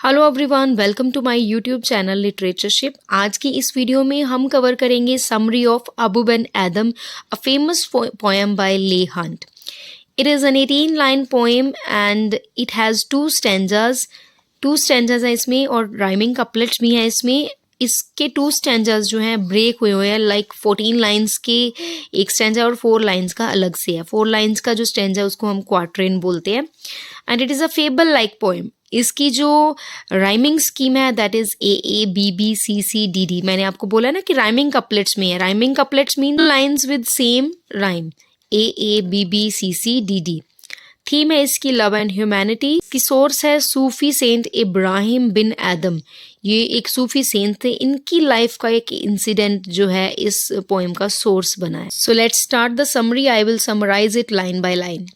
Hello everyone, welcome to my YouTube channel लिटरेचरशिप। आज की इस वीडियो में हम कवर करेंगे summary of Abou Ben Adhem, a famous poem by Leigh Hunt. It is an 18-line poem and it has two stanzas हैं इसमें और राइमिंग कपलेट्स भी हैं इसमें। इसके 2 स्टैंजाज जो हैं ब्रेक हुए हुए हैं, लाइक 14 लाइन्स के एक स्टैंजा और 4 लाइन्स का अलग से है। 4 लाइन्स का जो स्टैंजा है उसको हम क्वार्ट्रेन बोलते हैं and it is a fable like poem. इसकी जो राइमिंग स्कीम है that is A B B C C D D. मैंने आपको बोला ना कि राइमिंग कपलेट्स में है। Rhyming couplets mean lines with same rhyme, A B B C C D D. Theme है इसकी लव एंड ह्यूमैनिटी। की सोर्स है सूफी सेंट इब्राहिम बिन आदम। ये एक सूफी सेंट थे, इनकी लाइफ का एक इंसिडेंट जो है इस पोएम का सोर्स बना है। So let's start the summary. I will summarise it line by line.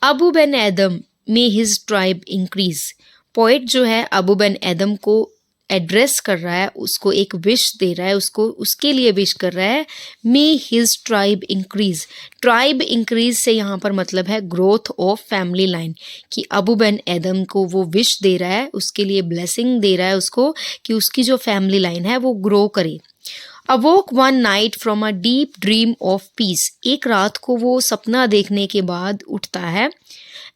Abou Ben Adhem may his tribe increase. Poet जो है अबू बिन आदम को एड्रेस कर रहा है, उसको एक विश दे रहा है, उसको उसके लिए विश कर रहा है। मे his tribe increase. Tribe increase से यहाँ पर मतलब है ग्रोथ ऑफ फैमिली लाइन, कि अबू बिन आदम को वो विश दे रहा है, उसके लिए ब्लेसिंग दे रहा है उसको कि उसकी जो फैमिली लाइन है वो ग्रो करे। अवोक one night from a deep dream of peace. एक रात को वो सपना देखने के बाद उठता है।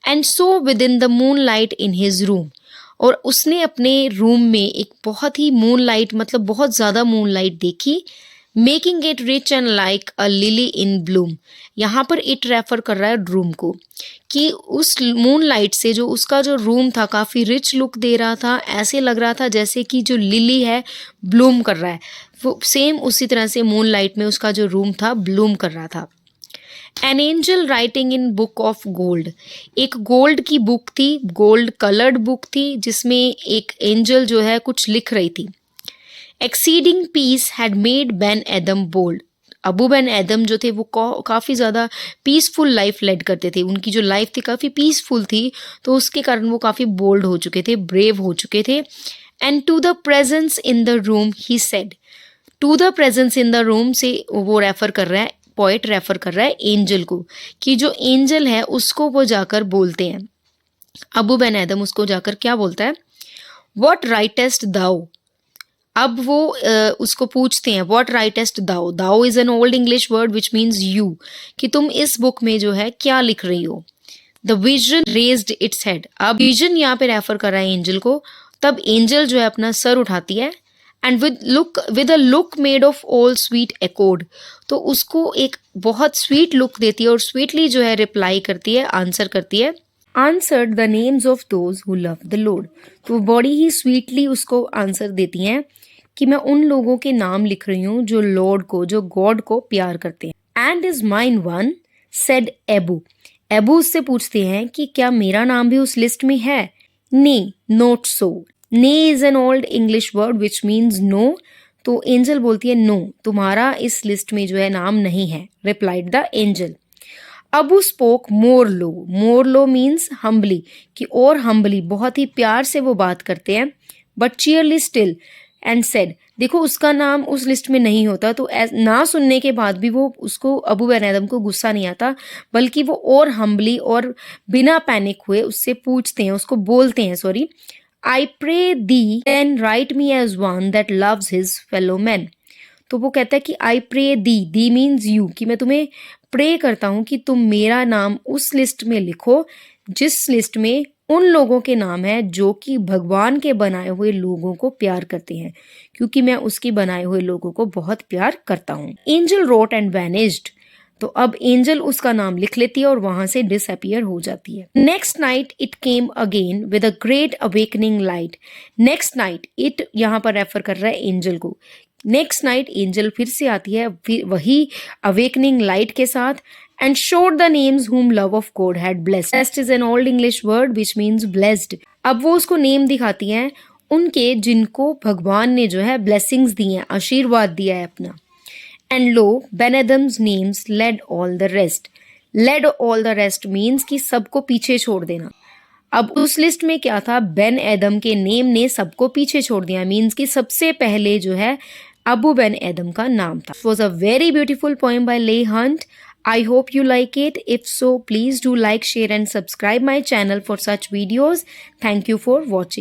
And so with in the moon light in his room. और उसने अपने रूम में एक बहुत ही मून लाइट, मतलब बहुत ज़्यादा मून लाइट देखी। Making it rich and like a lily in Bloom. यहाँ पर इट रेफर कर रहा है रूम को, कि उस मून लाइट से जो उसका जो रूम था काफ़ी रिच लुक दे रहा था। ऐसे लग रहा था जैसे कि जो लिली है ब्लूम कर रहा है, वो सेम उसी तरह से मून लाइट में उसका जो रूम था ब्लूम कर रहा था। An angel writing in book of gold. एक गोल्ड की बुक थी, गोल्ड कलर्ड बुक थी, जिसमें एक एंजल जो है कुछ लिख रही थी। Exceeding peace had made Ben Adhem bold. Abou Ben Adhem जो थे वो काफ़ी ज़्यादा पीसफुल लाइफ लेड करते थे। उनकी जो लाइफ थी काफ़ी पीसफुल थी, तो उसके कारण वो काफ़ी बोल्ड हो चुके थे, ब्रेव हो चुके थे। And to the presence in the room he said. To the presence in the room से वो रेफर कर रहा है, पोएट रेफर कर रहा है एंजल को, कि जो एंजल है उसको वो जाकर बोलते हैं। अबू बिन आदम उसको जाकर क्या बोलता है? What writest thou. अब वो उसको पूछते हैं what writest thou. Thou is an old English word which means you, कि तुम इस बुक में जो है क्या लिख रही हो। The vision raised its head. अब विजन यहाँ पे रेफर कर रहा है एंजल को। तब एंजल जो है अपना सर उठाती है and with a look made of all sweet accord. तो उसको एक बहुत स्वीट लुक देती है और स्वीटली जो है रिप्लाई करती है, आंसर करती है। Answered the names of those who love the Lord. तो बड़ी ही स्वीटली उसको आंसर देती हैं कि मैं उन लोगों के नाम लिख रही हूँ जो लॉर्ड को, जो गॉड को प्यार करते हैं। And is mine one said above. Above उससे पूछते हैं कि क्या मेरा नाम भी उस लिस्ट में है? Nay not so. Nay is an old English word which means no. तो एंजल बोलती है नो, तुम्हारा इस लिस्ट में जो है नाम नहीं है। Replied the angel. Abou spoke more low. More low means humbly, कि और हम्बली, बहुत ही प्यार से वो बात करते हैं। But cheerly still and said. देखो उसका नाम उस लिस्ट में नहीं होता, तो ना सुनने के बाद भी वो उसको अबू बिन आदम को गुस्सा नहीं आता, बल्कि वो और हम्बली और बिना पैनिक हुए उससे पूछते हैं, उसको बोलते हैं, sorry, I pray thee then write me as one that loves his fellow men। तो वो कहता है कि I pray thee means you, कि मैं तुम्हें प्रे करता हूँ कि तुम मेरा नाम उस लिस्ट में लिखो जिस लिस्ट में उन लोगों के नाम है जो कि भगवान के बनाए हुए लोगों को प्यार करते हैं, क्योंकि मैं उसके बनाए हुए लोगों को बहुत प्यार करता हूँ। Angel wrote and vanished. तो अब एंजल उसका नाम लिख लेती है और वहां से डिसअपियर हो जाती है। Next night it came again with a great awakening light. Next night, it यहाँ पर रेफर कर रहा है एंजल को। नेक्स्ट नाइट एंजल फिर से आती है, फिर वही अवेकनिंग लाइट के साथ। एंड शोड द नेम्स हुम love of God had blessed. Blessed is an old English word which means blessed. अब वो उसको नेम दिखाती हैं उनके जिनको भगवान ने जो है ब्लेसिंग्स दी हैं, आशीर्वाद दिया है अपना। And lo, Ben Adam's names led all the rest. Led all the rest means कि सबको पीछे छोड़ देना। अब उस लिस्ट में क्या था? बेन एदम के नेम ने सबको पीछे छोड़ दिया, मीन्स कि सबसे पहले जो है अबू बिन आदम का नाम था। It was a very beautiful poem by Leigh Hunt. I hope you like it. If so, please do like, share and subscribe my channel for such videos. Thank you for watching.